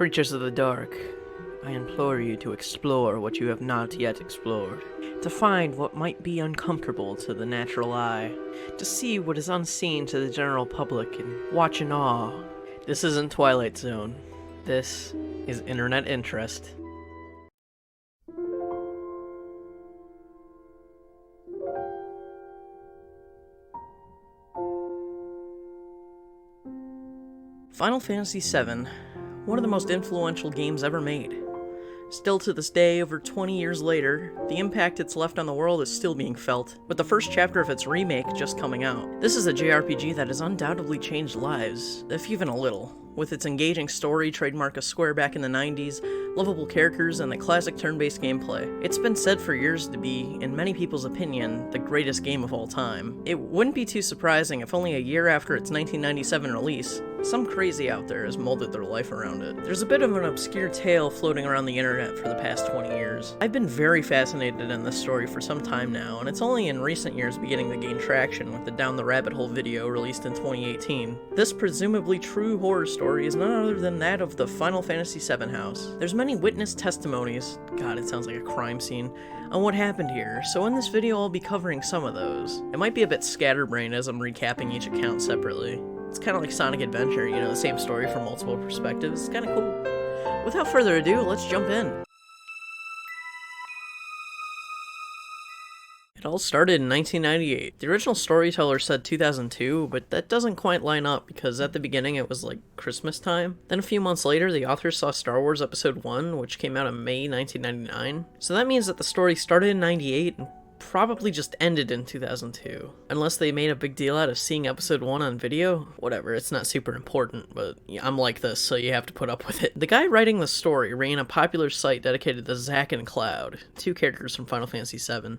Creatures of the dark, I implore you to explore what you have not yet explored, to find what might be uncomfortable to the natural eye, to see what is unseen to the general public, and watch in awe. This isn't Twilight Zone. This is Internet Interest. Final Fantasy VII, one of the most influential games ever made. Still to this day, over 20 years later, the impact it's left on the world is still being felt, with the first chapter of its remake just coming out. This is a JRPG that has undoubtedly changed lives, if even a little, with its engaging story trademark of Square back in the 90s, lovable characters, and the classic turn-based gameplay. It's been said for years to be, in many people's opinion, the greatest game of all time. It wouldn't be too surprising if only a year after its 1997 release, some crazy out there has molded their life around it. There's a bit of an obscure tale floating around the internet for the past 20 years. I've been very fascinated in this story for some time now, and it's only in recent years beginning to gain traction with the Down the Rabbit Hole video released in 2018. This presumably true horror story is none other than that of the Final Fantasy VII house. There's many witness testimonies, God, it sounds like a crime scene, on what happened here, so in this video I'll be covering some of those. It might be a bit scatterbrained as I'm recapping each account separately. It's kind of like Sonic Adventure, you know, the same story from multiple perspectives. It's kind of cool. Without further ado, let's jump in. It all started in 1998. The original storyteller said 2002, but that doesn't quite line up because at the beginning it was like Christmas time. Then a few months later, the authors saw Star Wars Episode 1, which came out in May 1999. So that means that the story started in 98 and probably just ended in 2002. Unless they made a big deal out of seeing Episode 1 on video. Whatever, it's not super important, but I'm like this, so you have to put up with it. The guy writing the story ran a popular site dedicated to Zack and Cloud, two characters from Final Fantasy VII.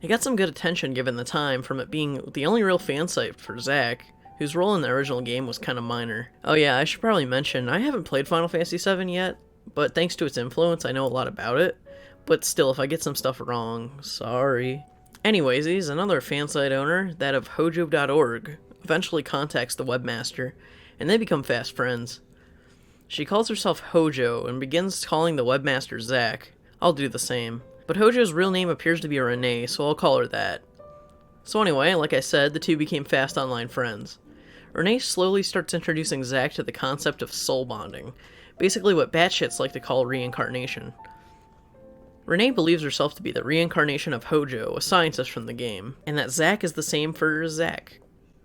It got some good attention given the time, from it being the only real fan site for Zack, whose role in the original game was kind of minor. Oh yeah, I should probably mention, I haven't played Final Fantasy VII yet, but thanks to its influence, I know a lot about it. But still, if I get some stuff wrong, sorry. Anyways, he's another fansite owner, that of Hojo.org, eventually contacts the webmaster, and they become fast friends. She calls herself Hojo and begins calling the webmaster Zack. I'll do the same. But Hojo's real name appears to be Renee, so I'll call her that. So anyway, like I said, the two became fast online friends. Renee slowly starts introducing Zack to the concept of soul bonding, basically what batshits like to call reincarnation. Renee believes herself to be the reincarnation of Hojo, a scientist from the game, and that Zack is the same for Zack.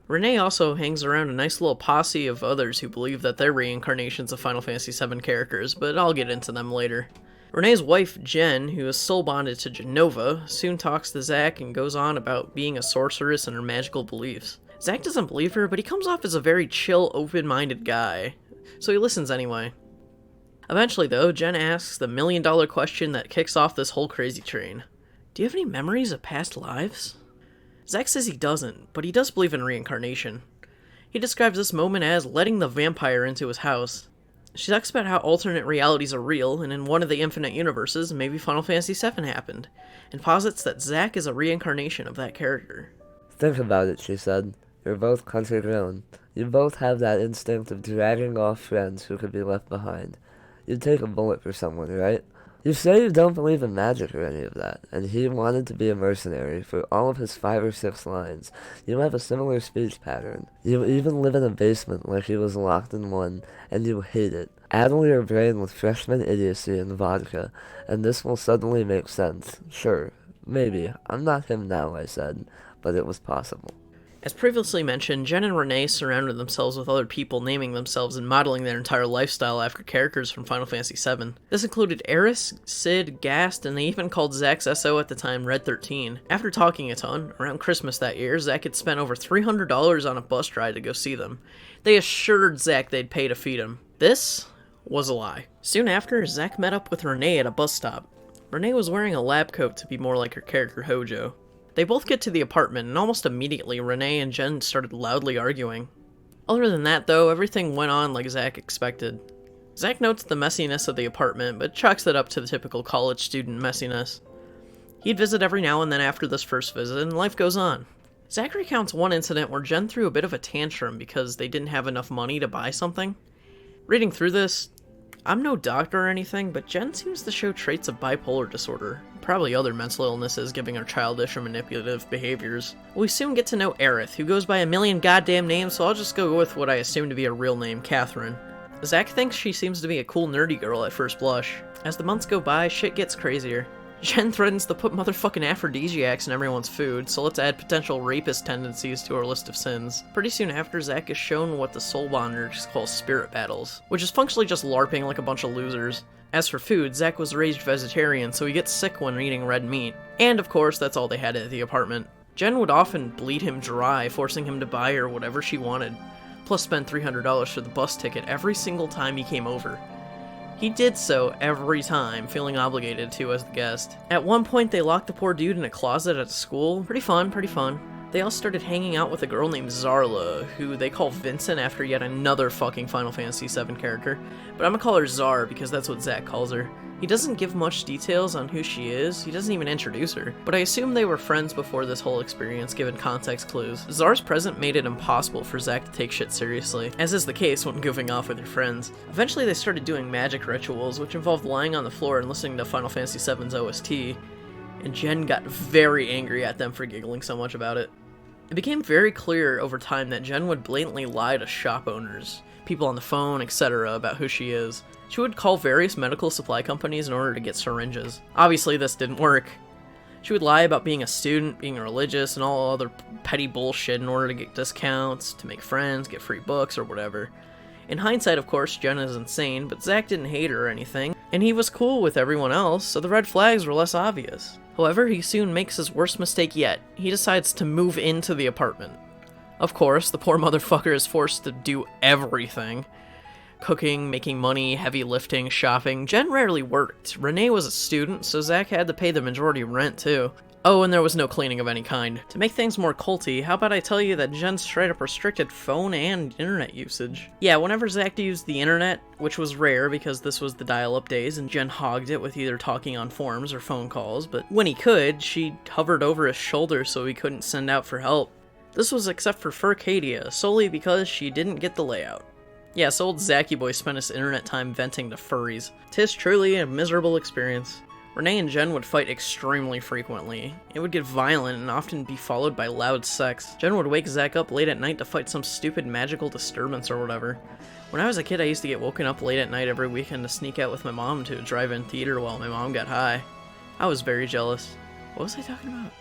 Renee also hangs around a nice little posse of others who believe that they're reincarnations of Final Fantasy VII characters, but I'll get into them later. Renee's wife, Jen, who is soul bonded to Genova, soon talks to Zack and goes on about being a sorceress and her magical beliefs. Zack doesn't believe her, but he comes off as a very chill, open-minded guy, so he listens anyway. Eventually, though, Jen asks the million-dollar question that kicks off this whole crazy train. Do you have any memories of past lives? Zack says he doesn't, but he does believe in reincarnation. He describes this moment as letting the vampire into his house. She talks about how alternate realities are real, and in one of the infinite universes, maybe Final Fantasy VII happened, and posits that Zack is a reincarnation of that character. Think about it, she said. You're both country grown. You both have that instinct of dragging off friends who could be left behind. You'd take a bullet for someone, right? You say you don't believe in magic or any of that, and he wanted to be a mercenary for all of his 5 or 6 lines. You have a similar speech pattern. You even live in a basement like he was locked in one, and you hate it. Addle your brain with freshman idiocy and vodka, and this will suddenly make sense. Sure, maybe. I'm not him now, I said, but it was possible. As previously mentioned, Jen and Renee surrounded themselves with other people naming themselves and modeling their entire lifestyle after characters from Final Fantasy VII. This included Eris, Cid, Gast, and they even called Zack's SO at the time Red 13. After talking a ton, around Christmas that year, Zack had spent over $300 on a bus ride to go see them. They assured Zack they'd pay to feed him. This was a lie. Soon after, Zack met up with Renee at a bus stop. Renee was wearing a lab coat to be more like her character Hojo. They both get to the apartment, and almost immediately, Renee and Jen started loudly arguing. Other than that, though, everything went on like Zack expected. Zack notes the messiness of the apartment, but chalks it up to the typical college student messiness. He'd visit every now and then after this first visit, and life goes on. Zack recounts one incident where Jen threw a bit of a tantrum because they didn't have enough money to buy something. Reading through this, I'm no doctor or anything, but Jen seems to show traits of bipolar disorder. Probably other mental illnesses giving her childish or manipulative behaviors. We soon get to know Aerith, who goes by a million goddamn names, so I'll just go with what I assume to be a real name, Catherine. Zack thinks she seems to be a cool nerdy girl at first blush. As the months go by, shit gets crazier. Jen threatens to put motherfucking aphrodisiacs in everyone's food, so let's add potential rapist tendencies to our list of sins. Pretty soon after, Zack is shown what the soul bonders call spirit battles, which is functionally just LARPing like a bunch of losers. As for food, Zack was raised vegetarian, so he gets sick when eating red meat. And of course, that's all they had at the apartment. Jen would often bleed him dry, forcing him to buy her whatever she wanted, plus spend $300 for the bus ticket every single time he came over. He did so every time, feeling obligated to as the guest. At one point, they locked the poor dude in a closet at school. Pretty fun, pretty fun. They all started hanging out with a girl named Zarla, who they call Vincent after yet another fucking Final Fantasy VII character. But I'm gonna call her Zar because that's what Zack calls her. He doesn't give much details on who she is, he doesn't even introduce her, but I assume they were friends before this whole experience given context clues. Zar's presence made it impossible for Zack to take shit seriously, as is the case when goofing off with your friends. Eventually they started doing magic rituals, which involved lying on the floor and listening to Final Fantasy VII's OST, and Jen got very angry at them for giggling so much about it. It became very clear over time that Jen would blatantly lie to shop owners, people on the phone, etc. about who she is. She would call various medical supply companies in order to get syringes. Obviously, this didn't work. She would lie about being a student, being religious, and all other petty bullshit in order to get discounts, to make friends, get free books, or whatever. In hindsight, of course, Jen is insane, but Zack didn't hate her or anything, and he was cool with everyone else, so the red flags were less obvious. However, he soon makes his worst mistake yet. He decides to move into the apartment. Of course, the poor motherfucker is forced to do everything. Cooking, making money, heavy lifting, shopping. Jen rarely worked. Renee was a student, so Zack had to pay the majority rent too. Oh, and there was no cleaning of any kind. To make things more culty, how about I tell you that Jen straight up restricted phone and internet usage? Yeah, whenever Zack used the internet, which was rare because this was the dial-up days and Jen hogged it with either talking on forums or phone calls, but when he could, she hovered over his shoulder so he couldn't send out for help. This was except for Furcadia, solely because she didn't get the layout. Yes, old Zacky boy spent his internet time venting to furries. 'Tis truly a miserable experience. Renee and Jen would fight extremely frequently. It would get violent and often be followed by loud sex. Jen would wake Zack up late at night to fight some stupid magical disturbance or whatever. When I was a kid, I used to get woken up late at night every weekend to sneak out with my mom to a drive-in theater while my mom got high. I was very jealous. What was I talking about?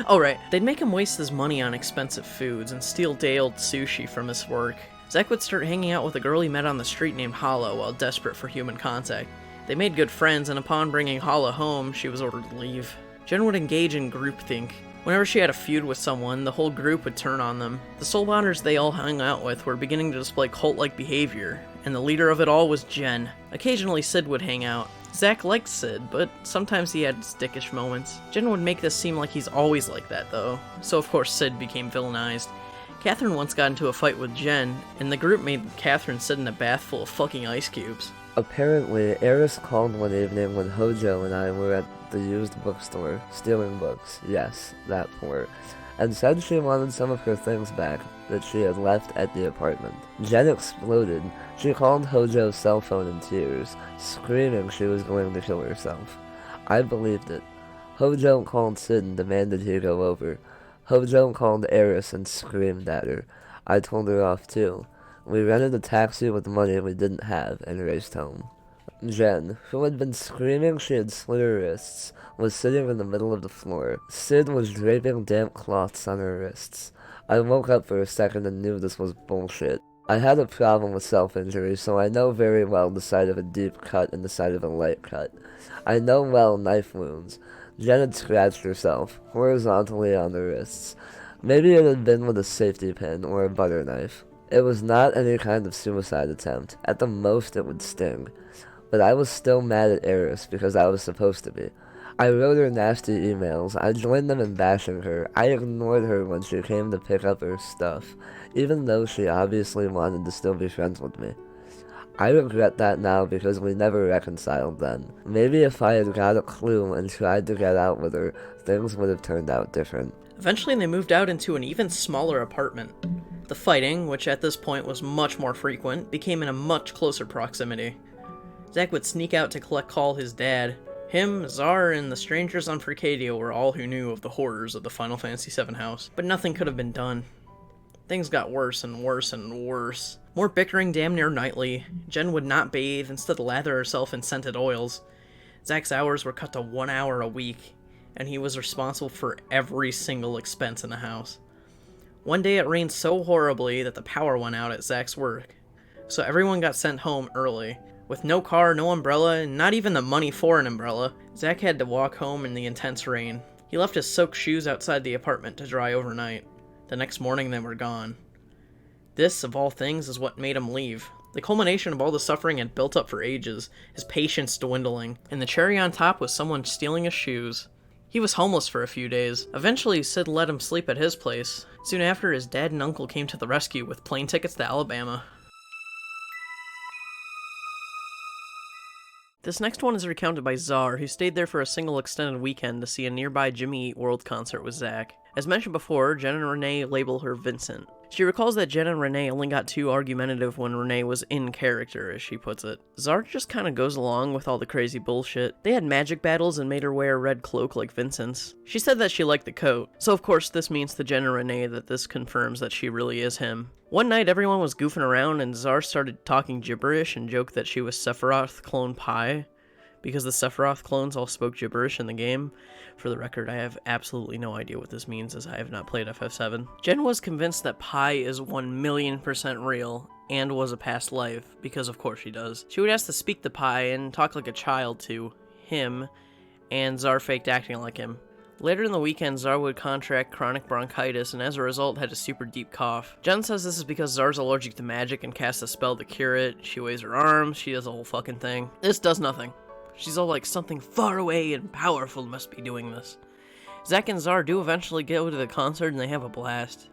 Oh right, they'd make him waste his money on expensive foods and steal day-old sushi from his work. Zack would start hanging out with a girl he met on the street named Hala while desperate for human contact. They made good friends, and upon bringing Hala home, she was ordered to leave. Jen would engage in groupthink. Whenever she had a feud with someone, the whole group would turn on them. The soulbonders they all hung out with were beginning to display cult-like behavior, and the leader of it all was Jen. Occasionally Sid would hang out. Zack liked Sid, but sometimes he had his dickish moments. Jen would make this seem like he's always like that, though, so of course Sid became villainized. Catherine once got into a fight with Jen, and the group made Catherine sit in a bath full of fucking ice cubes. Apparently, Eris called one evening when Hojo and I were at the used bookstore, stealing books, yes, that poor, and said she wanted some of her things back that she had left at the apartment. Jen exploded. She called Hojo's cell phone in tears, screaming she was going to kill herself. I believed it. Hojo called Sid and demanded he go over. Hojo called Eris and screamed at her. I told her off too. We rented a taxi with money we didn't have and raced home. Jen, who had been screaming she had slit her wrists, was sitting in the middle of the floor. Sid was draping damp cloths on her wrists. I woke up for a second and knew this was bullshit. I had a problem with self-injury, so I know very well the side of a deep cut and the side of a light cut. I know well knife wounds. Jen had scratched herself, horizontally on the wrists. Maybe it had been with a safety pin or a butter knife. It was not any kind of suicide attempt. At the most it would sting. But I was still mad at Eris because I was supposed to be. I wrote her nasty emails. I joined them in bashing her. I ignored her when she came to pick up her stuff, even though she obviously wanted to still be friends with me. I regret that now because we never reconciled then. Maybe if I had got a clue and tried to get out with her, things would have turned out different. Eventually they moved out into an even smaller apartment. The fighting, which at this point was much more frequent, became in a much closer proximity. Zack would sneak out to call his dad. Him, Zar, and the strangers on Frecadia were all who knew of the horrors of the Final Fantasy VII house, but nothing could have been done. Things got worse and worse and worse. More bickering damn near nightly. Jen would not bathe, instead lather herself in scented oils. Zack's hours were cut to 1 hour a week, and he was responsible for every single expense in the house. One day it rained so horribly that the power went out at Zack's work, so everyone got sent home early. With no car, no umbrella, and not even the money for an umbrella, Zack had to walk home in the intense rain. He left his soaked shoes outside the apartment to dry overnight. The next morning they were gone. This, of all things, is what made him leave. The culmination of all the suffering had built up for ages, his patience dwindling, and the cherry on top was someone stealing his shoes. He was homeless for a few days. Eventually, Sid let him sleep at his place. Soon after, his dad and uncle came to the rescue with plane tickets to Alabama. This next one is recounted by Zar, who stayed there for a single extended weekend to see a nearby Jimmy Eat World concert with Zack. As mentioned before, Jen and Renee label her Vincent. She recalls that Jen and Renee only got too argumentative when Renee was in character, as she puts it. Zar just kinda goes along with all the crazy bullshit. They had magic battles and made her wear a red cloak like Vincent's. She said that she liked the coat, so of course this means to Jen and Renee that this confirms that she really is him. One night everyone was goofing around and Zar started talking gibberish and joked that she was Sephiroth clone Pi, because the Sephiroth clones all spoke gibberish in the game. For the record, I have absolutely no idea what this means, as I have not played FF7. Jen was convinced that Pi is 1,000,000% real, and was a past life, because of course she does. She would ask to speak to Pi and talk like a child to him, and Zar faked acting like him. Later in the weekend, Zar would contract chronic bronchitis, and as a result had a super deep cough. Jen says this is because Zar's allergic to magic and casts a spell to cure it. She waves her arms, she does the whole fucking thing. This does nothing. She's all like, something far away and powerful must be doing this. Zack and Zar do eventually go to the concert and they have a blast.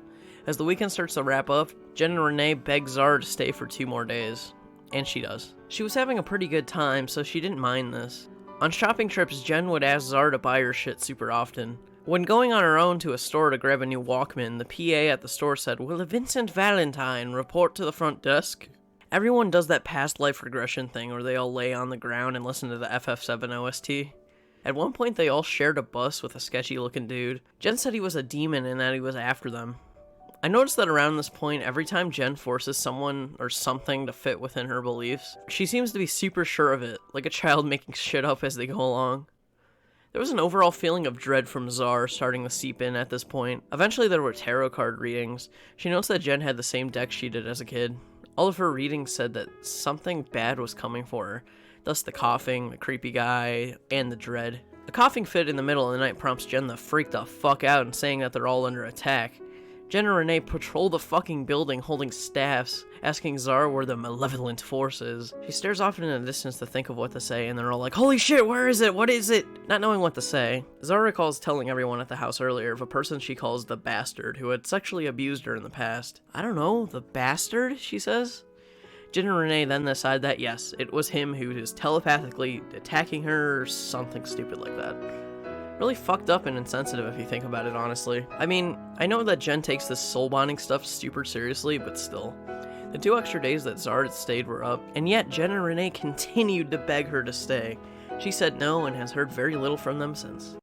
As the weekend starts to wrap up, Jen and Renee beg Zar to stay for 2 more days. And she does. She was having a pretty good time, so she didn't mind this. On shopping trips, Jen would ask Zar to buy her shit super often. When going on her own to a store to grab a new Walkman, the PA at the store said, "Will a Vincent Valentine report to the front desk?" Everyone does that past life regression thing where they all lay on the ground and listen to the FF7 OST. At one point they all shared a bus with a sketchy looking dude. Jen said he was a demon and that he was after them. I noticed that around this point, every time Jen forces someone or something to fit within her beliefs, she seems to be super sure of it, like a child making shit up as they go along. There was an overall feeling of dread from Zar starting to seep in at this point. Eventually there were tarot card readings. She noticed that Jen had the same deck she did as a kid. All of her readings said that something bad was coming for her, thus the coughing, the creepy guy, and the dread. A coughing fit in the middle of the night prompts Jen to freak the fuck out and saying that they're all under attack. Jen and Renee patrol the fucking building holding staffs, asking Zar where the malevolent force is. She stares off into the distance to think of what to say, and they're all like, "Holy shit, where is it? What is it?" Not knowing what to say. Zar recalls telling everyone at the house earlier of a person she calls the Bastard, who had sexually abused her in the past. "I don't know, the Bastard?" she says. Jen and Renee then decide that yes, it was him who is telepathically attacking her or something stupid like that. Really fucked up and insensitive if you think about it, honestly. I mean, I know that Jen takes this soul bonding stuff super seriously, but still. The 2 extra days that Zar had stayed were up, and yet Jen and Renee continued to beg her to stay. She said no and has heard very little from them since.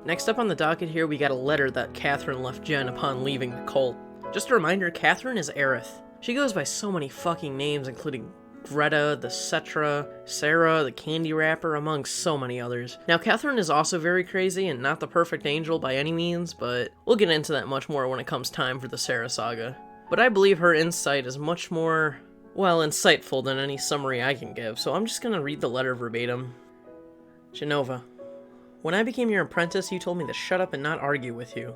Next up on the docket here, we got a letter that Catherine left Jen upon leaving the cult. Just a reminder, Catherine is Aerith. She goes by so many fucking names, including Greta, the Cetra, Sarah, the Candywrapper, among so many others. Now, Catherine is also very crazy and not the perfect angel by any means, but we'll get into that much more when it comes time for the Sarah saga. But I believe her insight is much more, well, insightful than any summary I can give, so I'm just gonna read the letter verbatim. Genova, when I became your apprentice, you told me to shut up and not argue with you.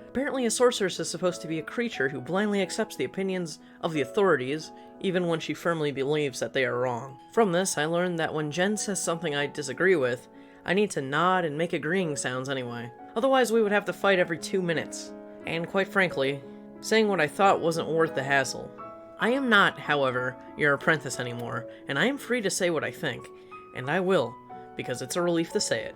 Apparently a sorceress is supposed to be a creature who blindly accepts the opinions of the authorities, even when she firmly believes that they are wrong. From this, I learned that when Jen says something I disagree with, I need to nod and make agreeing sounds anyway. Otherwise, we would have to fight every 2 minutes. And quite frankly, saying what I thought wasn't worth the hassle. I am not, however, your apprentice anymore, and I am free to say what I think. And I will, because it's a relief to say it.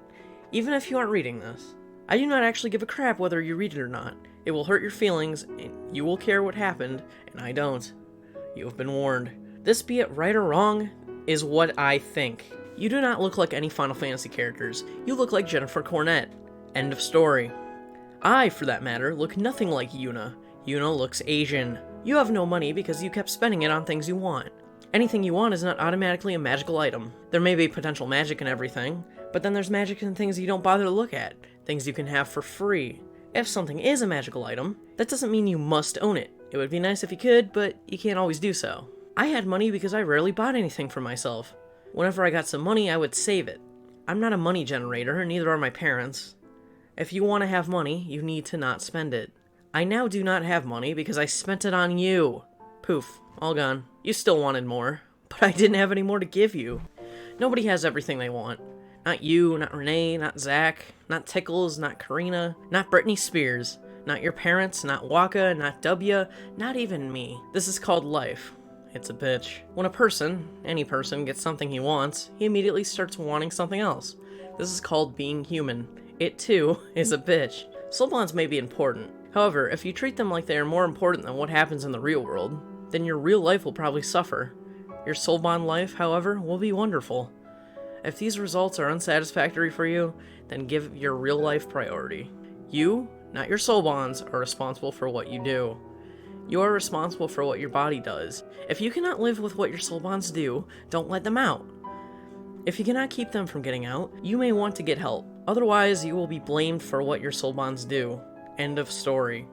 Even if you aren't reading this. I do not actually give a crap whether you read it or not. It will hurt your feelings, and you will care what happened, and I don't. You have been warned. This, be it right or wrong, is what I think. You do not look like any Final Fantasy characters. You look like Jennifer Cornett. End of story. I, for that matter, look nothing like Yuna. Yuna looks Asian. You have no money because you kept spending it on things you want. Anything you want is not automatically a magical item. There may be potential magic in everything, but then there's magic in things you don't bother to look at, things you can have for free. If something is a magical item, that doesn't mean you must own it. It would be nice if you could, but you can't always do so. I had money because I rarely bought anything for myself. Whenever I got some money, I would save it. I'm not a money generator, and neither are my parents. If you want to have money, you need to not spend it. I now do not have money because I spent it on you. Poof, all gone. You still wanted more, but I didn't have any more to give you. Nobody has everything they want. Not you, not Renee, not Zack, not Tickles, not Karina, not Britney Spears, not your parents, not Waka, not W, not even me. This is called life. It's a bitch. When a person, any person, gets something he wants, he immediately starts wanting something else. This is called being human. It, too, is a bitch. Soul bonds may be important. However, if you treat them like they are more important than what happens in the real world, then your real life will probably suffer. Your soul bond life, however, will be wonderful. If these results are unsatisfactory for you, then give your real life priority. You, not your soul bonds, are responsible for what you do. You are responsible for what your body does. If you cannot live with what your soul bonds do, don't let them out. If you cannot keep them from getting out, you may want to get help. Otherwise, you will be blamed for what your soul bonds do. End of story.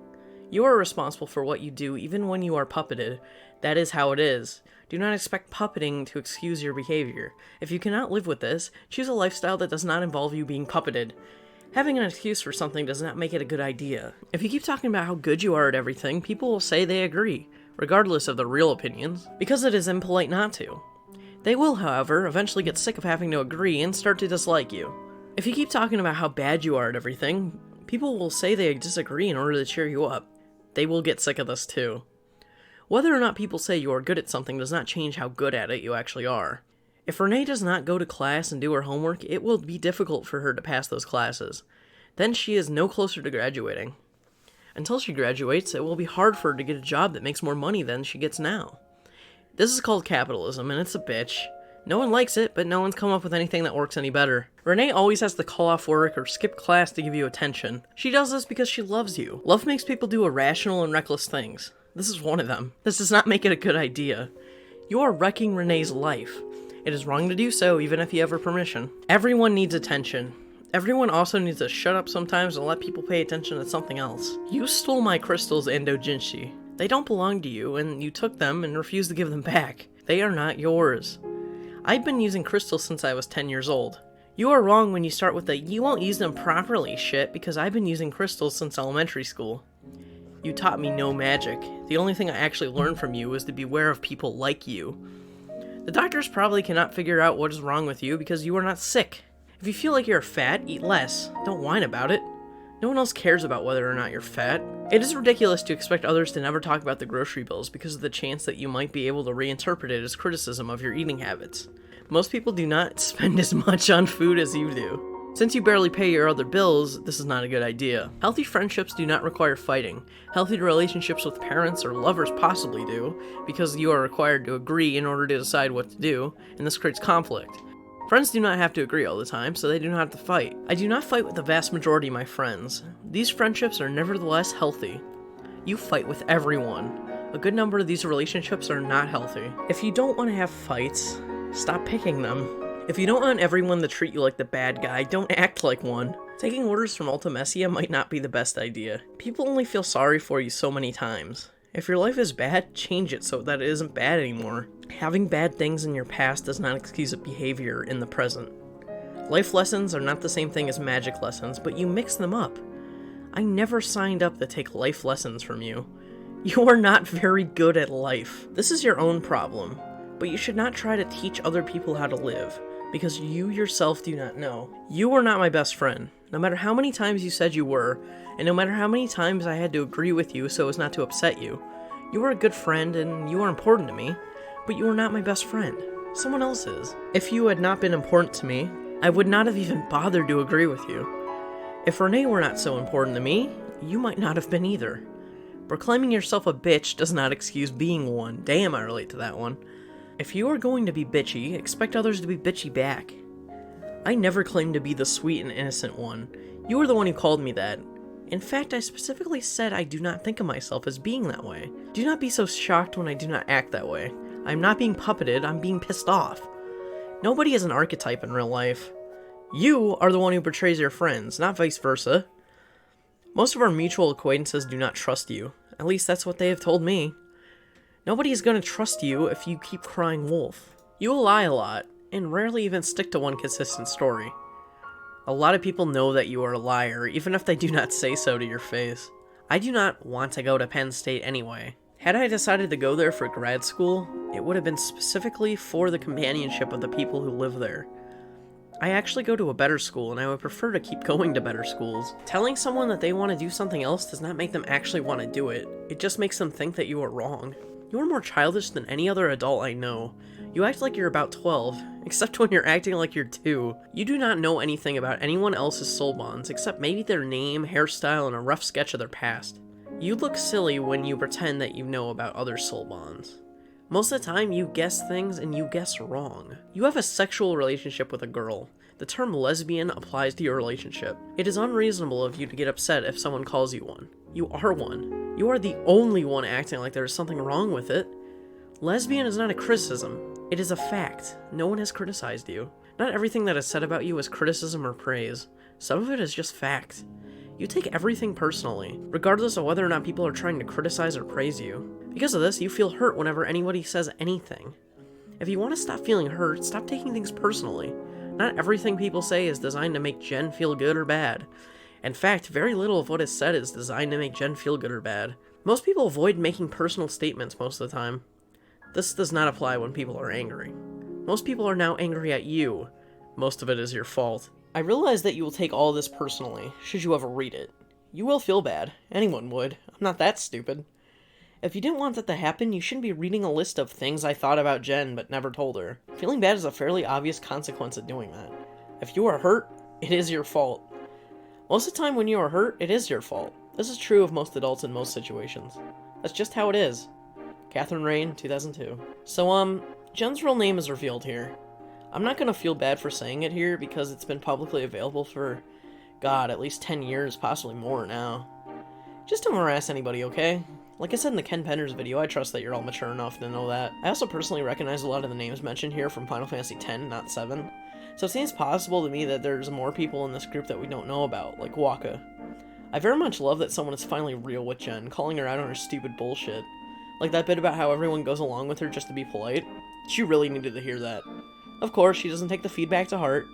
You are responsible for what you do even when you are puppeted. That is how it is. Do not expect puppeting to excuse your behavior. If you cannot live with this, choose a lifestyle that does not involve you being puppeted. Having an excuse for something does not make it a good idea. If you keep talking about how good you are at everything, people will say they agree, regardless of their real opinions, because it is impolite not to. They will, however, eventually get sick of having to agree and start to dislike you. If you keep talking about how bad you are at everything, people will say they disagree in order to cheer you up. They will get sick of this too. Whether or not people say you are good at something does not change how good at it you actually are. If Renee does not go to class and do her homework, it will be difficult for her to pass those classes. Then she is no closer to graduating. Until she graduates, it will be hard for her to get a job that makes more money than she gets now. This is called capitalism, and it's a bitch. No one likes it, but no one's come up with anything that works any better. Renee always has to call off work or skip class to give you attention. She does this because she loves you. Love makes people do irrational and reckless things. This is one of them. This does not make it a good idea. You are wrecking Renee's life. It is wrong to do so, even if you have her permission. Everyone needs attention. Everyone also needs to shut up sometimes and let people pay attention to something else. You stole my crystals and doujinshi. They don't belong to you, and you took them and refused to give them back. They are not yours. I've been using crystals since I was 10 years old. You are wrong when you start with the "you won't use them properly" shit, because I've been using crystals since elementary school. You taught me no magic. The only thing I actually learned from you was to beware of people like you. The doctors probably cannot figure out what is wrong with you because you are not sick. If you feel like you're fat, eat less. Don't whine about it. No one else cares about whether or not you're fat. It is ridiculous to expect others to never talk about the grocery bills because of the chance that you might be able to reinterpret it as criticism of your eating habits. Most people do not spend as much on food as you do. Since you barely pay your other bills, this is not a good idea. Healthy friendships do not require fighting. Healthy relationships with parents or lovers possibly do, because you are required to agree in order to decide what to do, and this creates conflict. Friends do not have to agree all the time, so they do not have to fight. I do not fight with the vast majority of my friends. These friendships are nevertheless healthy. You fight with everyone. A good number of these relationships are not healthy. If you don't want to have fights, stop picking them. If you don't want everyone to treat you like the bad guy, don't act like one. Taking orders from Ultimecia might not be the best idea. People only feel sorry for you so many times. If your life is bad, change it so that it isn't bad anymore. Having bad things in your past does not excuse a behavior in the present. Life lessons are not the same thing as magic lessons, but you mix them up. I never signed up to take life lessons from you. You are not very good at life. This is your own problem, but you should not try to teach other people how to live, because you yourself do not know. You are not my best friend. No matter how many times you said you were, and no matter how many times I had to agree with you so as not to upset you, you are a good friend and you are important to me, but you are not my best friend. Someone else is. If you had not been important to me, I would not have even bothered to agree with you. If Renee were not so important to me, you might not have been either. Proclaiming yourself a bitch does not excuse being one. Damn, I relate to that one. If you are going to be bitchy, expect others to be bitchy back. I never claimed to be the sweet and innocent one. You were the one who called me that. In fact, I specifically said I do not think of myself as being that way. Do not be so shocked when I do not act that way. I'm not being puppeted, I'm being pissed off. Nobody is an archetype in real life. You are the one who betrays your friends, not vice versa. Most of our mutual acquaintances do not trust you. At least that's what they have told me. Nobody is going to trust you if you keep crying wolf. You will lie a lot, and rarely even stick to one consistent story. A lot of people know that you are a liar, even if they do not say so to your face. I do not want to go to Penn State anyway. Had I decided to go there for grad school, it would have been specifically for the companionship of the people who live there. I actually go to a better school, and I would prefer to keep going to better schools. Telling someone that they want to do something else does not make them actually want to do it. It just makes them think that you are wrong. You are more childish than any other adult I know. You act like you're about 12, except when you're acting like you're 2. You do not know anything about anyone else's soul bonds, except maybe their name, hairstyle, and a rough sketch of their past. You look silly when you pretend that you know about other soul bonds. Most of the time, you guess things and you guess wrong. You have a sexual relationship with a girl. The term lesbian applies to your relationship. It is unreasonable of you to get upset if someone calls you one. You are one. You are the only one acting like there is something wrong with it. Lesbian is not a criticism. It is a fact. No one has criticized you. Not everything that is said about you is criticism or praise. Some of it is just fact. You take everything personally, regardless of whether or not people are trying to criticize or praise you. Because of this, you feel hurt whenever anybody says anything. If you want to stop feeling hurt, stop taking things personally. Not everything people say is designed to make Jen feel good or bad. In fact, very little of what is said is designed to make Jen feel good or bad. Most people avoid making personal statements most of the time. This does not apply when people are angry. Most people are now angry at you. Most of it is your fault. I realize that you will take all this personally, should you ever read it. You will feel bad. Anyone would. I'm not that stupid. If you didn't want that to happen, you shouldn't be reading a list of things I thought about Jen but never told her. Feeling bad is a fairly obvious consequence of doing that. If you are hurt, it is your fault. Most of the time when you are hurt, it is your fault. This is true of most adults in most situations. That's just how it is. Catherine Rain, 2002. So, Jen's real name is revealed here. I'm not gonna feel bad for saying it here because it's been publicly available for, God, at least 10 years, possibly more now. Just don't harass anybody, okay? Like I said in the Ken Penner's video, I trust that you're all mature enough to know that. I also personally recognize a lot of the names mentioned here from Final Fantasy X, not 7. So it seems possible to me that there's more people in this group that we don't know about, like Waka. I very much love that someone is finally real with Jen, calling her out on her stupid bullshit. Like that bit about how everyone goes along with her just to be polite. She really needed to hear that. Of course, she doesn't take the feedback to heart.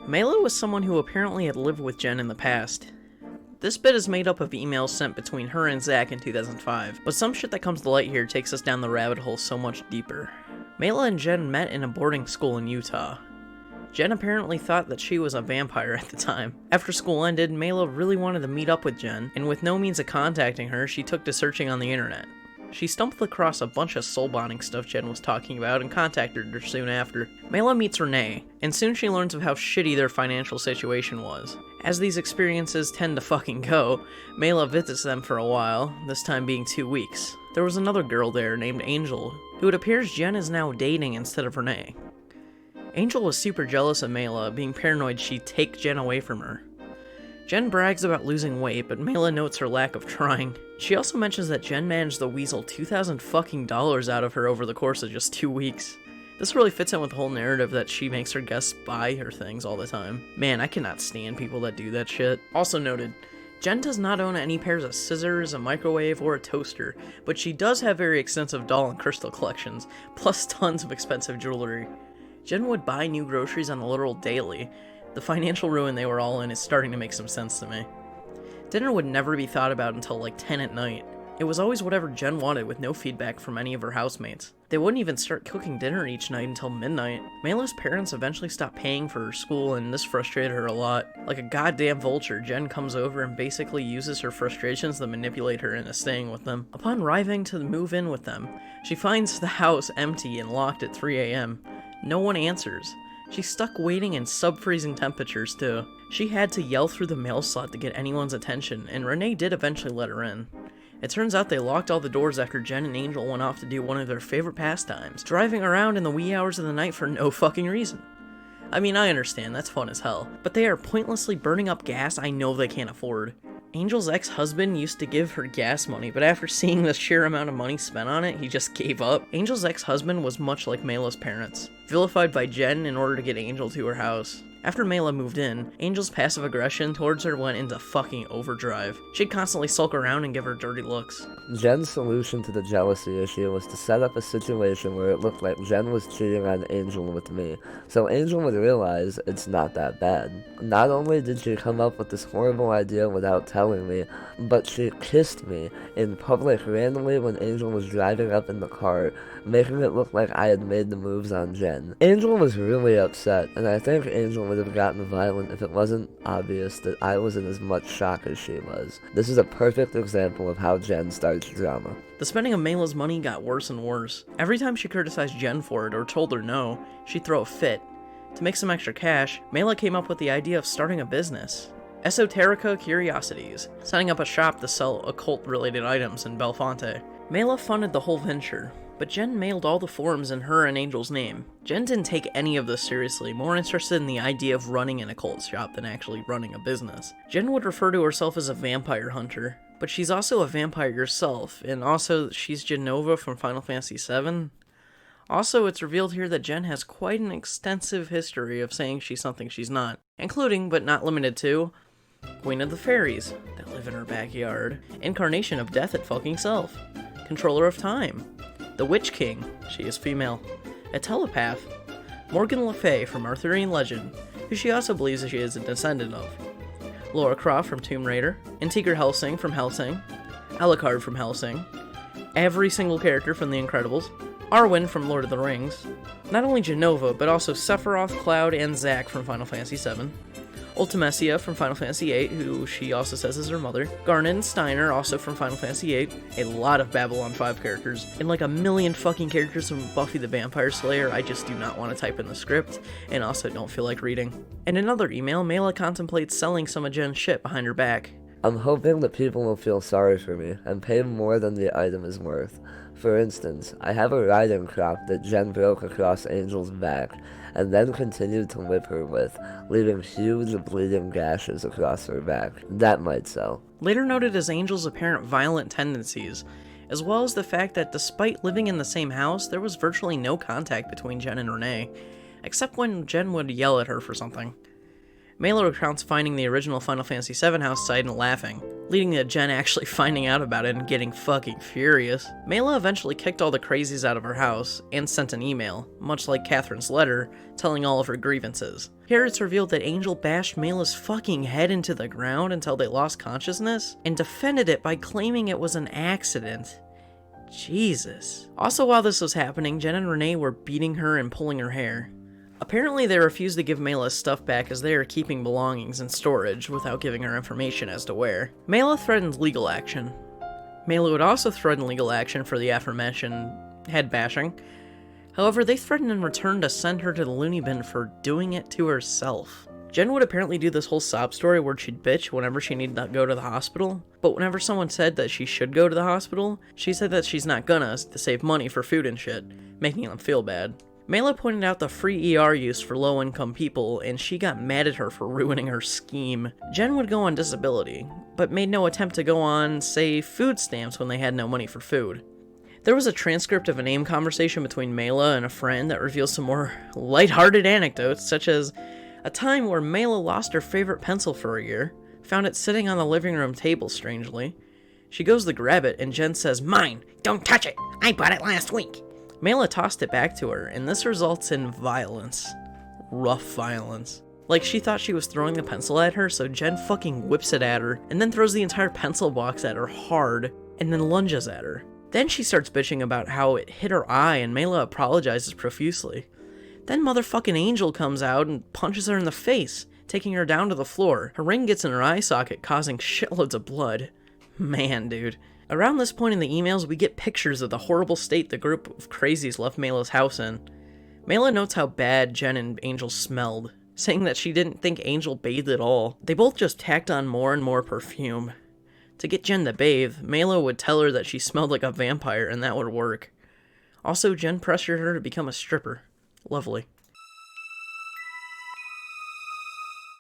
Mela was someone who apparently had lived with Jen in the past. This bit is made up of emails sent between her and Zack in 2005, but some shit that comes to light here takes us down the rabbit hole so much deeper. Mela and Jen met in a boarding school in Utah. Jen apparently thought that she was a vampire at the time. After school ended, Mela really wanted to meet up with Jen, and with no means of contacting her, she took to searching on the internet. She stumbled across a bunch of soul bonding stuff Jen was talking about and contacted her soon after. Mela meets Rene, and soon she learns of how shitty their financial situation was. As these experiences tend to fucking go, Mela visits them for a while, this time being 2 weeks. There was another girl there named Angel, who it appears Jen is now dating instead of Rene. Angel was super jealous of Mela, being paranoid she'd take Jen away from her. Jen brags about losing weight, but Mela notes her lack of trying. She also mentions that Jen managed to weasel $2,000 fucking dollars out of her over the course of just 2 weeks. This really fits in with the whole narrative that she makes her guests buy her things all the time. Man, I cannot stand people that do that shit. Also noted, Jen does not own any pairs of scissors, a microwave, or a toaster, but she does have very extensive doll and crystal collections, plus tons of expensive jewelry. Jen would buy new groceries on the literal daily. The financial ruin they were all in is starting to make some sense to me. Dinner would never be thought about until like 10 at night. It was always whatever Jen wanted with no feedback from any of her housemates. They wouldn't even start cooking dinner each night until midnight. Mela's parents eventually stopped paying for her school, and this frustrated her a lot. Like a goddamn vulture, Jen comes over and basically uses her frustrations to manipulate her into staying with them. Upon arriving to move in with them, she finds the house empty and locked at 3 a.m. No one answers. She's stuck waiting in sub-freezing temperatures too. She had to yell through the mail slot to get anyone's attention, and Renee did eventually let her in. It turns out they locked all the doors after Jen and Angel went off to do one of their favorite pastimes, driving around in the wee hours of the night for no fucking reason. I mean, I understand, that's fun as hell, but they are pointlessly burning up gas I know they can't afford. Angel's ex-husband used to give her gas money, but after seeing the sheer amount of money spent on it, he just gave up. Angel's ex-husband was much like Mela's parents, vilified by Jen in order to get Angel to her house. After Mela moved in, Angel's passive aggression towards her went into fucking overdrive. She'd constantly sulk around and give her dirty looks. Jen's solution to the jealousy issue was to set up a situation where it looked like Jen was cheating on Angel with me, so Angel would realize it's not that bad. Not only did she come up with this horrible idea without telling me, but she kissed me in public randomly when Angel was driving up in the car, making it look like I had made the moves on Jen. Angel was really upset, and I think Angel would have gotten violent if it wasn't obvious that I was in as much shock as she was. This is a perfect example of how Jen starts drama. The spending of Mela's money got worse and worse. Every time she criticized Jen for it or told her no, she'd throw a fit. To make some extra cash, Mela came up with the idea of starting a business. Esoterica Curiosities, setting up a shop to sell occult-related items in Belfonte. Mela funded the whole venture, but Jen mailed all the forms in her and Angel's name. Jen didn't take any of this seriously, more interested in the idea of running an occult shop than actually running a business. Jen would refer to herself as a vampire hunter, but she's also a vampire herself, and also she's Genova from Final Fantasy VII. Also, it's revealed here that Jen has quite an extensive history of saying she's something she's not, including, but not limited to, Queen of the Fairies, that live in her backyard, Incarnation of Death at fucking self, Controller of Time, the Witch King, she is female, a telepath, Morgan Le Fay from Arthurian legend, who she also believes she is a descendant of, Lara Croft from Tomb Raider, Antigr Helsing from Helsing, Alucard from Helsing, every single character from The Incredibles, Arwen from Lord of the Rings, not only Genova, but also Sephiroth, Cloud, and Zack from Final Fantasy VII, Ultimecia from Final Fantasy VIII, who she also says is her mother, Garnet Steiner, also from Final Fantasy VIII, a lot of Babylon 5 characters, and like a million fucking characters from Buffy the Vampire Slayer I just do not want to type in the script, and also don't feel like reading. In another email, Mela contemplates selling some of Jen's shit behind her back. I'm hoping that people will feel sorry for me and pay more than the item is worth. For instance, I have a riding crop that Jen broke across Angel's back, and then continued to whip her with, leaving huge bleeding gashes across her back. That might sell. Later noted as Angel's apparent violent tendencies, as well as the fact that despite living in the same house, there was virtually no contact between Jen and Renee, except when Jen would yell at her for something. Mela recounts finding the original Final Fantasy VII house site and laughing, leading to Jen actually finding out about it and getting fucking furious. Mela eventually kicked all the crazies out of her house, and sent an email, much like Catherine's letter, telling all of her grievances. Here it's revealed that Angel bashed Mela's fucking head into the ground until they lost consciousness, and defended it by claiming it was an accident. Jesus. Also, while this was happening, Jen and Renee were beating her and pulling her hair. Apparently they refused to give Mela's stuff back as they are keeping belongings in storage without giving her information as to where. Mela threatened legal action. Mela would also threaten legal action for the aforementioned head bashing. However, they threatened in return to send her to the loony bin for doing it to herself. Jen would apparently do this whole sob story where she'd bitch whenever she needed to go to the hospital, but whenever someone said that she should go to the hospital, she said that she's not gonna to save money for food and shit, making them feel bad. Mela pointed out the free ER use for low-income people, and she got mad at her for ruining her scheme. Jen would go on disability, but made no attempt to go on, say, food stamps when they had no money for food. There was a transcript of an AIM conversation between Mela and a friend that reveals some more lighthearted anecdotes, such as a time where Mela lost her favorite pencil for a year, found it sitting on the living room table strangely. She goes to grab it, and Jen says, "Mine! Don't touch it! I bought it last week!" Mela tossed it back to her, and this results in violence. Rough violence. Like, she thought she was throwing the pencil at her, so Jen fucking whips it at her, and then throws the entire pencil box at her hard, and then lunges at her. Then she starts bitching about how it hit her eye, and Mela apologizes profusely. Then motherfucking Angel comes out and punches her in the face, taking her down to the floor. Her ring gets in her eye socket, causing shitloads of blood. Man, dude. Around this point in the emails, we get pictures of the horrible state the group of crazies left Mela's house in. Mela notes how bad Jen and Angel smelled. saying that she didn't think Angel bathed at all. They both just tacked on more and more perfume. To get Jen to bathe, Mela would tell her that she smelled like a vampire and that would work. Also, Jen pressured her to become a stripper. Lovely.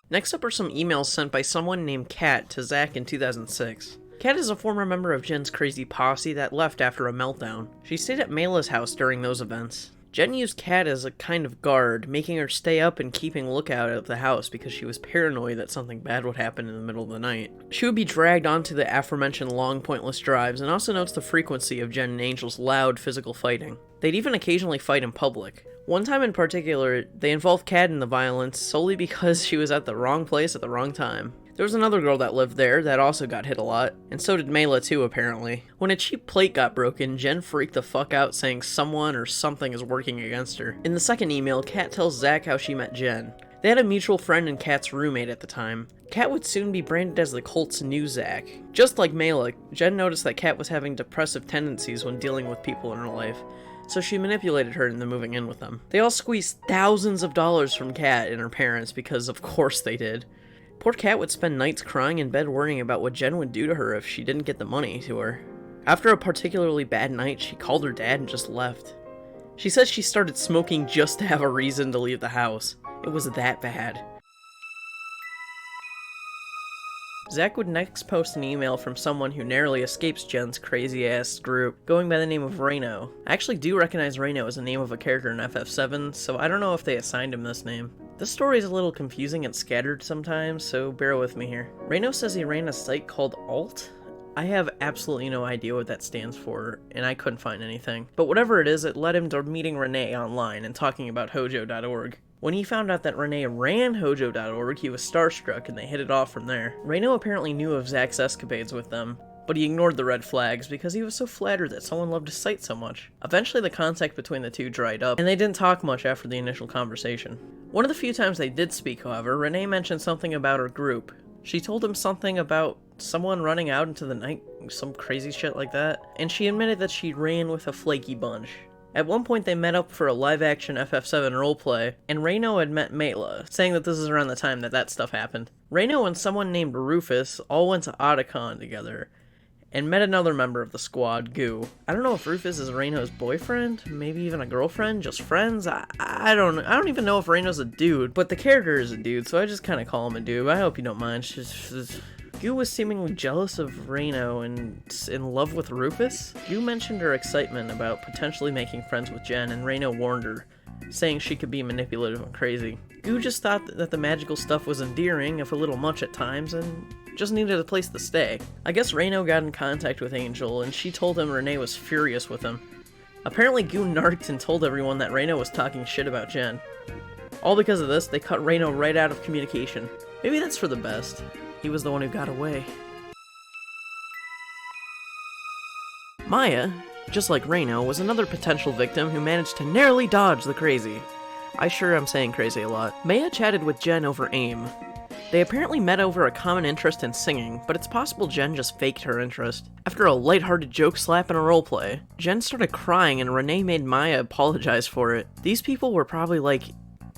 Next up are some emails sent by someone named Kat to Zack in 2006. Kat is a former member of Jen's crazy posse that left after a meltdown. She stayed at Mela's house during those events. Jen used Kat as a kind of guard, making her stay up and keeping lookout of the house because she was paranoid that something bad would happen in the middle of the night. She would be dragged onto the aforementioned long, pointless drives, and also notes the frequency of Jen and Angel's loud physical fighting. They'd even occasionally fight in public. One time in particular, they involved Kat in the violence solely because she was at the wrong place at the wrong time. There was another girl that lived there that also got hit a lot, and so did Mela too, apparently. When a cheap plate got broken, Jen freaked the fuck out saying someone or something is working against her. In the second email, Kat tells Zack how she met Jen. They had a mutual friend and Kat's roommate at the time. Kat would soon be branded as the cult's new Zack. Just like Mela, Jen noticed that Kat was having depressive tendencies when dealing with people in her life, so she manipulated her into moving in with them. They all squeezed thousands of dollars from Kat and her parents because of course they did. Poor Kat would spend nights crying in bed worrying about what Jen would do to her if she didn't get the money to her. After a particularly bad night, she called her dad and just left. She says she started smoking just to have a reason to leave the house. It was that bad. Zack would next post an email from someone who narrowly escapes Jen's crazy-ass group, going by the name of Reno. I actually do recognize Reno as the name of a character in FF7, so I don't know if they assigned him this name. This story is a little confusing and scattered sometimes, so bear with me here. Reno says he ran a site called Alt. I have absolutely no idea what that stands for, and I couldn't find anything. But whatever it is, it led him to meeting Renee online and talking about Hojo.org. When he found out that Renee ran Hojo.org, he was starstruck and they hit it off from there. Reno apparently knew of Zack's escapades with them, but he ignored the red flags because he was so flattered that someone loved his site so much. Eventually the contact between the two dried up, and they didn't talk much after the initial conversation. One of the few times they did speak, however, Renee mentioned something about her group. She told him something about someone running out into the night, some crazy shit like that, and she admitted that she ran with a flaky bunch. At one point they met up for a live-action FF7 roleplay, and Reno had met Mela, saying that this is around the time that stuff happened. Reno and someone named Rufus all went to Otacon together, and met another member of the squad, Goo. I don't know if Rufus is Reno's boyfriend, maybe even a girlfriend, just friends. I don't even know if Reno's a dude, but the character is a dude, so I just kind of call him a dude. I hope you don't mind. Goo was seemingly jealous of Reno and in love with Rufus. Goo mentioned her excitement about potentially making friends with Jen, and Reno warned her, saying she could be manipulative and crazy. Goo just thought that the magical stuff was endearing, if a little much at times, and just needed a place to stay. I guess Reno got in contact with Angel, and she told him Renee was furious with him. Apparently Goo narked and told everyone that Reno was talking shit about Jen. All because of this, they cut Reno right out of communication. Maybe that's for the best. He was the one who got away. Maya, just like Reno, was another potential victim who managed to narrowly dodge the crazy. I sure am saying crazy a lot. Maya chatted with Jen over AIM. They apparently met over a common interest in singing, but it's possible Jen just faked her interest. After a lighthearted joke slap and a roleplay, Jen started crying and Renee made Maya apologize for it. These people were probably like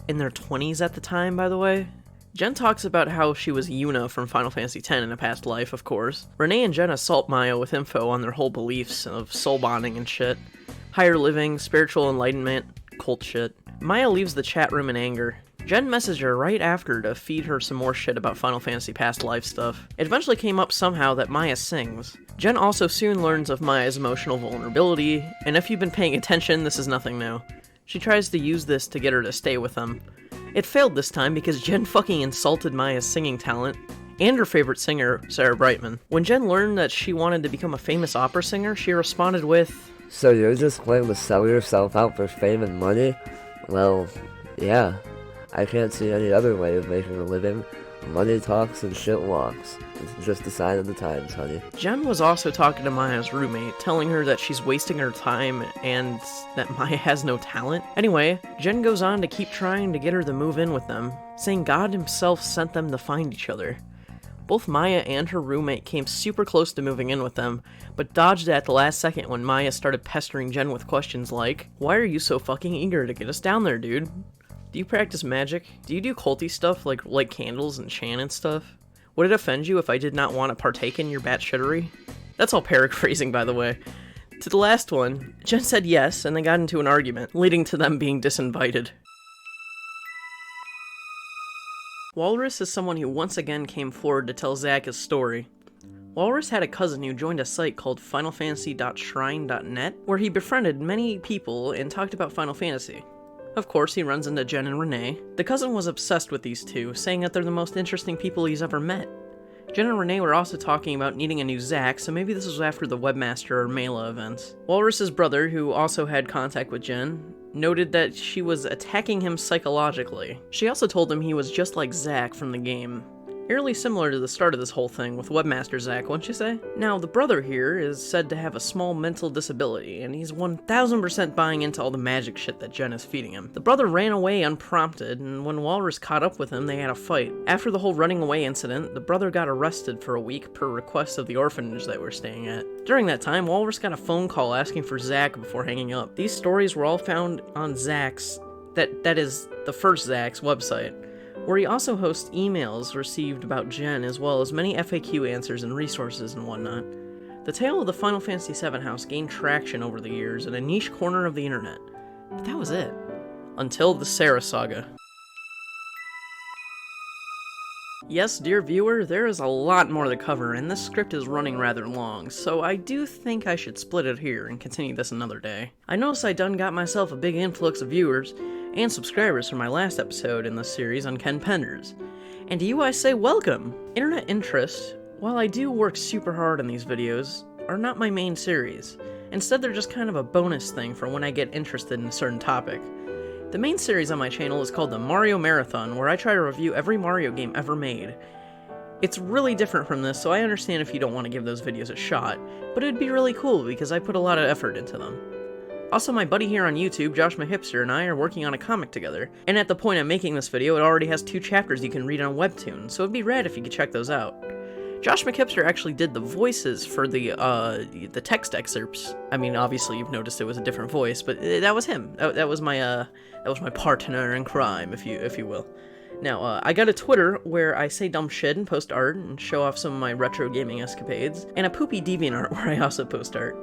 in their 20s at the time, by the way. Jen talks about how she was Yuna from Final Fantasy X in a past life, of course. Renee and Jen assault Maya with info on their whole beliefs of soul bonding and shit. Higher living, spiritual enlightenment, cult shit. Maya leaves the chat room in anger. Jen messaged her right after to feed her some more shit about Final Fantasy past life stuff. It eventually came up somehow that Maya sings. Jen also soon learns of Maya's emotional vulnerability, and if you've been paying attention, this is nothing new. She tries to use this to get her to stay with them. It failed this time because Jen fucking insulted Maya's singing talent, and her favorite singer, Sarah Brightman. When Jen learned that she wanted to become a famous opera singer, she responded with, "So you're just going to sell yourself out for fame and money? Well, yeah. I can't see any other way of making a living. Money talks and shit walks. It's just a sign of the times, honey." Jen was also talking to Maya's roommate, telling her that she's wasting her time and that Maya has no talent. Anyway, Jen goes on to keep trying to get her to move in with them, saying God himself sent them to find each other. Both Maya and her roommate came super close to moving in with them, but dodged at the last second when Maya started pestering Jen with questions like, "Why are you so fucking eager to get us down there, dude? Do you practice magic? Do you do culty stuff like light candles and chant and stuff? Would it offend you if I did not want to partake in your batshittery? That's all paraphrasing, by the way. To the last one, Jen said yes, and they got into an argument, leading to them being disinvited. Walrus is someone who once again came forward to tell Zack his story. Walrus had a cousin who joined a site called FinalFantasy.shrine.net, where he befriended many people and talked about Final Fantasy. Of course, he runs into Jen and Renee. The cousin was obsessed with these two, saying that they're the most interesting people he's ever met. Jen and Renee were also talking about needing a new Zack, so maybe this was after the Webmaster or Mela events. Walrus's brother, who also had contact with Jen, noted that she was attacking him psychologically. She also told him he was just like Zack from the game. Eerily similar to the start of this whole thing with Webmaster Zack, wouldn't you say? Now, the brother here is said to have a small mental disability, and he's 1000% buying into all the magic shit that Jen is feeding him. The brother ran away unprompted, and when Walrus caught up with him, they had a fight. After the whole running away incident, the brother got arrested for a week per request of the orphanage they were staying at. During that time, Walrus got a phone call asking for Zack before hanging up. These stories were all found on Zack's, that is, the first Zack's website, where he also hosts emails received about Jen, as well as many FAQ answers and resources and whatnot. The tale of the Final Fantasy VII house gained traction over the years in a niche corner of the internet, but that was it. Until the Sarah saga. Yes, dear viewer, there is a lot more to cover, and this script is running rather long, so I do think I should split it here and continue this another day. I noticed I done got myself a big influx of viewers and subscribers from my last episode in this series on Ken Penders. And to you I say welcome! Internet interest, while I do work super hard on these videos, are not my main series. Instead, they're just kind of a bonus thing for when I get interested in a certain topic. The main series on my channel is called the Mario Marathon, where I try to review every Mario game ever made. It's really different from this, so I understand if you don't want to give those videos a shot, but it'd be really cool because I put a lot of effort into them. Also, my buddy here on YouTube, Josh McHipster, and I are working on a comic together, and at the point I'm making this video, it already has 2 chapters you can read on Webtoon, so it'd be rad if you could check those out. Josh McHipster actually did the voices for the text excerpts. I mean, obviously you've noticed it was a different voice, but that was him. That was my partner in crime, if you will. Now, I got a Twitter where I say dumb shit and post art and show off some of my retro gaming escapades, and a poopy DeviantArt where I also post art.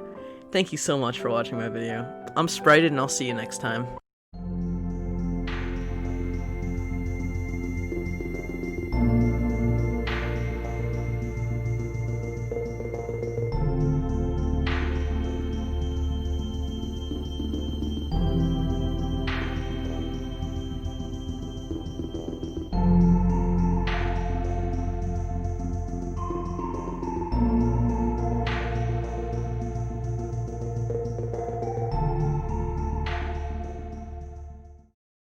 Thank you so much for watching my video. I'm Sprited, and I'll see you next time.